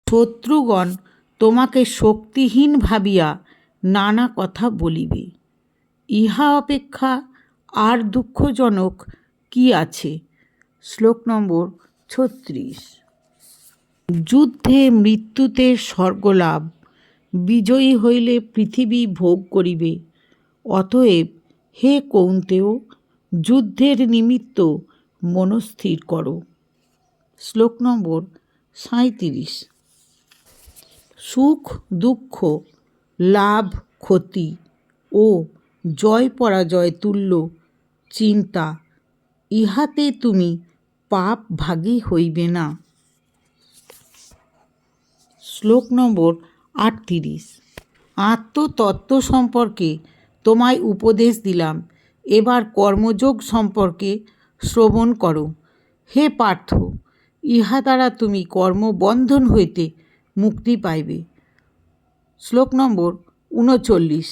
শত্রুগণ তোমাকে শক্তিহীন ভাবিয়া নানা কথা বলিবে। ইহা অপেক্ষা আর দুঃখজনক কি আছে? শ্লোক নম্বর 36। যুদ্ধে মৃত্যুতে স্বর্গলাভ, বিজয়ী হইলে পৃথিবী ভোগ করিবে। অতএব হে কৌন্তেয়, যুদ্ধের নিমিত্ত মনস্থির করো। শ্লোক নম্বর 37। সুখ দুঃখ, লাভ ক্ষতি ও জয় পরাজয় তুল্য চিন্তা, ইহাতে তুমি পাপ ভাগী হইবে না। শ্লোক নম্বর 38। আত্মতত্ত্ব সম্পর্কে তোমায় উপদেশ দিলাম, এবার কর্মযোগ সম্পর্কে শ্রবণ করো। হে পার্থ, ইহা দ্বারা তুমি কর্মবন্ধন হইতে মুক্তি পাইবে। শ্লোক নম্বর 39।